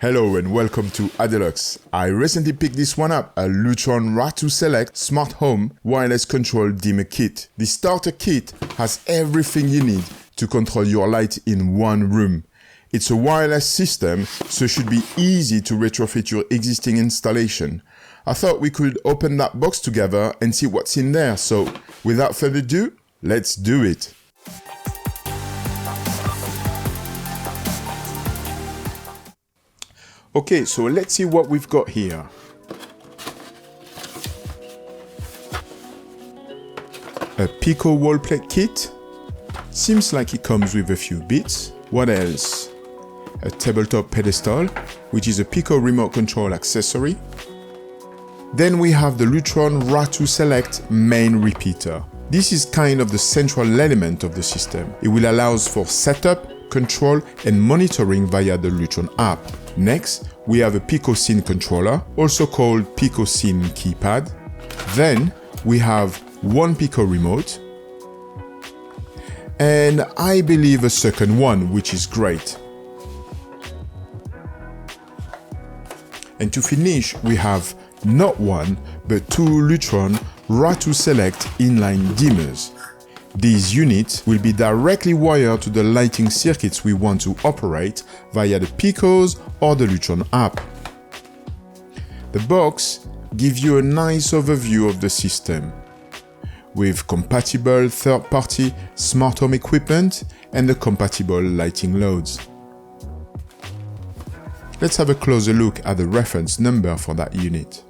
Hello and welcome to Adelux. I recently picked this one up, a Lutron RA2 Select Smart Home Wireless Control Dimmer Kit. The starter kit has everything you need to control your light in one room. It's a wireless system, so it should be easy to retrofit your existing installation. I thought we could open that box together and see what's in there, so without further ado, let's do it. Okay, so let's see what we've got here. A Pico wall plate kit. Seems like it comes with a few bits. What else? A tabletop pedestal, which is a Pico remote control accessory. Then we have the Lutron RA2 Select main repeater. This is kind of the central element of the system. It will allow for setup, control and monitoring via the Lutron app. Next, we have a PicoSyn controller, also called PicoSyn keypad. Then we have one Pico remote, and I believe a second one, which is great. And to finish, we have not one, but two Lutron RA2 Select inline dimmers. These units will be directly wired to the lighting circuits we want to operate via the Picos or the Lutron app. The box gives you a nice overview of the system, with compatible third-party smart home equipment and the compatible lighting loads. Let's have a closer look at the reference number for that unit.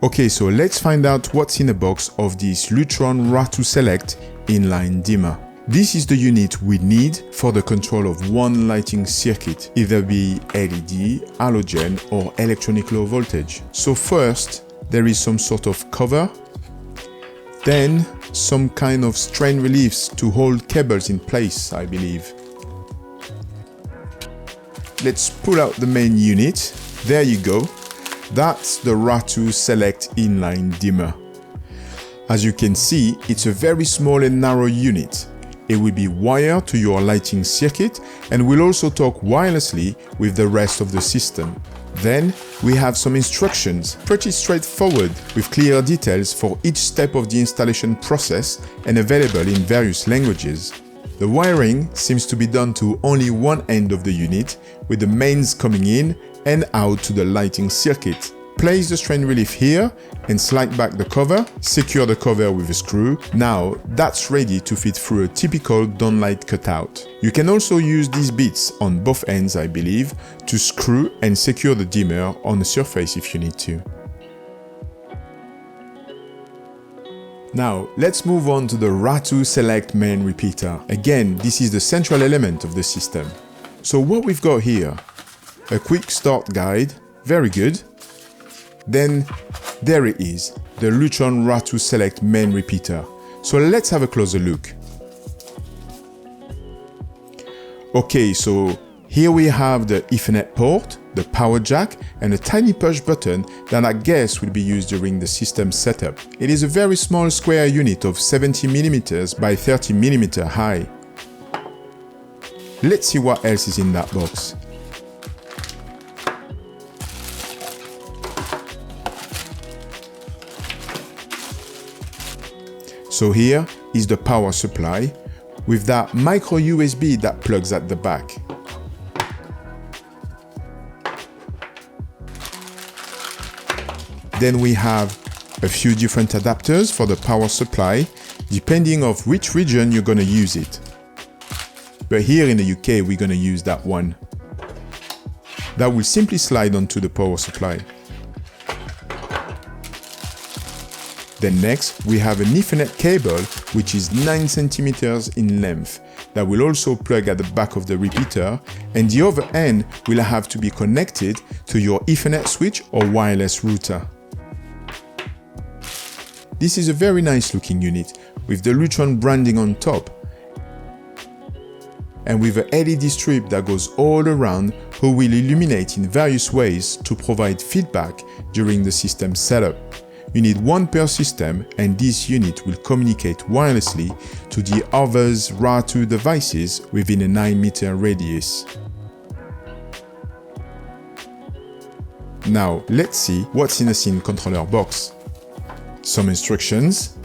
Okay, so let's find out what's in the box of this Lutron RA2 Select inline dimmer. This is the unit we need for the control of one lighting circuit, either be LED, halogen or electronic low voltage. So first, there is some sort of cover, then some kind of strain reliefs to hold cables in place, I believe. Let's pull out the main unit. There you go. That's the RA2 Select inline dimmer. As you can see, it's a very small and narrow unit. It will be wired to your lighting circuit and will also talk wirelessly with the rest of the system. Then we have some instructions, pretty straightforward, with clear details for each step of the installation process and available in various languages. The wiring seems to be done to only one end of the unit, with the mains coming in and out to the lighting circuit. Place the strain relief here and slide back the cover, secure the cover with a screw. Now that's ready to fit through a typical downlight cutout. You can also use these bits on both ends, I believe, to screw and secure the dimmer on the surface if you need to. Now let's move on to the RA2 Select main repeater. Again, this is the central element of the system. So what we've got here, a quick start guide, very good. Then there it is, the Lutron RA2 Select main repeater. So let's have a closer look. Okay, so here we have the Ethernet port, the power jack and a tiny push button that I guess will be used during the system setup. It is a very small square unit of 70mm by 30mm high. Let's see what else is in that box. So here is the power supply with that micro USB that plugs at the back. Then we have a few different adapters for the power supply, depending on which region you're going to use it. But here in the UK, we're going to use that one. That will simply slide onto the power supply. Then next, we have an Ethernet cable, which is 9cm in length, that will also plug at the back of the repeater, and the other end will have to be connected to your Ethernet switch or wireless router. This is a very nice looking unit, with the Lutron branding on top, and with a LED strip that goes all around, who will illuminate in various ways to provide feedback during the system setup. You need one per system, and this unit will communicate wirelessly to the other RA2 devices within a 9-meter radius. Now, let's see what's in the scene controller box. Some instructions,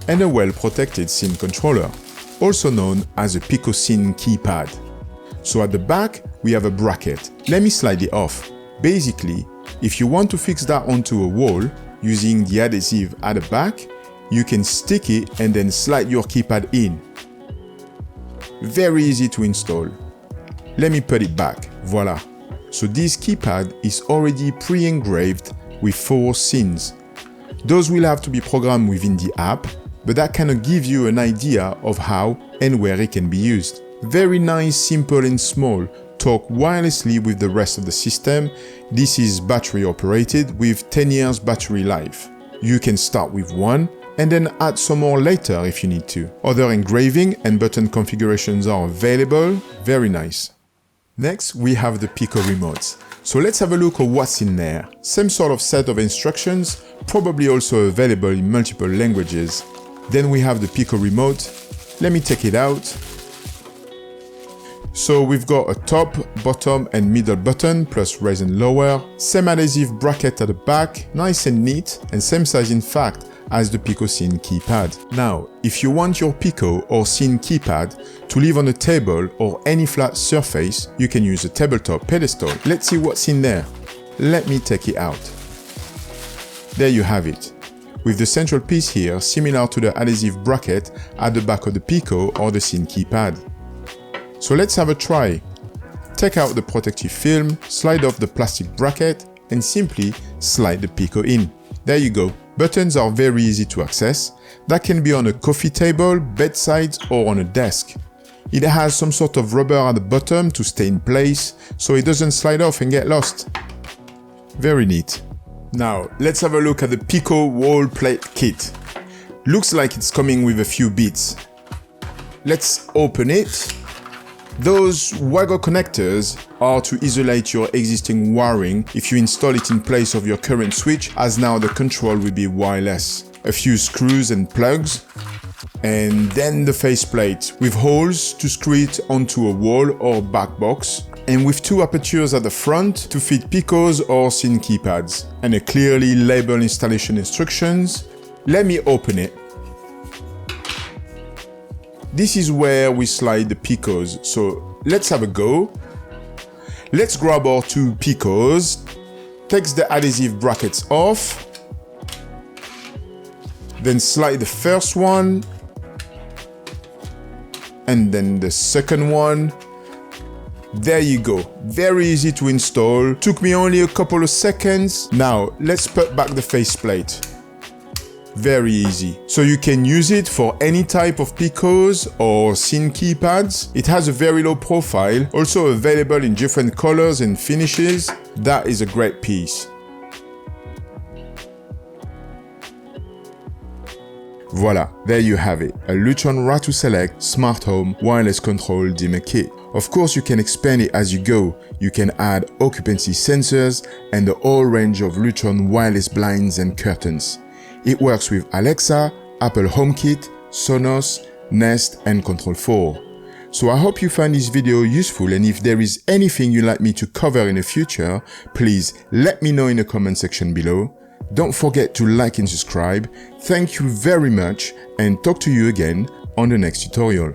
and a well-protected scene controller, also known as a Pico Scene keypad. So at the back, we have a bracket. Let me slide it off. Basically, if you want to fix that onto a wall using the adhesive at the back, you can stick it and then slide your keypad in. Very easy to install. Let me put it back. Voila. So this keypad is already pre-engraved with 4 scenes. Those will have to be programmed within the app, but that kind of gives you an idea of how and where it can be used. Very nice, simple and small. Talk wirelessly with the rest of the system. This is battery operated with 10 years battery life. You can start with one and then add some more later if you need to. Other engraving and button configurations are available. Very nice. Next, we have the Pico remote. So let's have a look at what's in there. Same sort of set of instructions, probably also available in multiple languages. Then we have the Pico remote. Let me take it out. So we've got a top, bottom and middle button plus raise and lower. Same adhesive bracket at the back, nice and neat, and same size in fact as the Pico Scene keypad. Now, if you want your Pico or Scene keypad to live on a table or any flat surface, you can use a tabletop pedestal. Let's see what's in there. Let me take it out. There you have it. With the central piece here, similar to the adhesive bracket at the back of the Pico or the Scene keypad. So let's have a try. Take out the protective film, slide off the plastic bracket, and simply slide the Pico in. There you go. Buttons are very easy to access. That can be on a coffee table, bedside, or on a desk. It has some sort of rubber at the bottom to stay in place, so it doesn't slide off and get lost. Very neat. Now, let's have a look at the Pico wall plate kit. Looks like it's coming with a few bits. Let's open it. Those Wago connectors are to isolate your existing wiring if you install it in place of your current switch, as now the control will be wireless. A few screws and plugs, and then the faceplate with holes to screw it onto a wall or back box, and with 2 apertures at the front to fit Picos or Scene keypads, and a clearly labeled installation instructions. Let me open it. This is where we slide the Picos, so let's have a go. Let's grab our 2 Picos, take the adhesive brackets off, then slide the first one, and then the second one. There you go. Very easy to install. Took me only a couple of seconds. Now, let's put back the faceplate. Very easy. So you can use it for any type of Picos or Scene keypads. It has a very low profile, also available in different colors and finishes. That is a great piece. Voila, there you have it, a Lutron RA2 Select Smart Home Wireless Control Dimmer Kit. Of course, you can expand it as you go. You can add occupancy sensors and the whole range of Lutron wireless blinds and curtains. It works with Alexa, Apple HomeKit, Sonos, Nest and Control 4. So I hope you find this video useful, and if there is anything you'd like me to cover in the future, please let me know in the comment section below. Don't forget to like and subscribe. Thank you very much, and talk to you again on the next tutorial.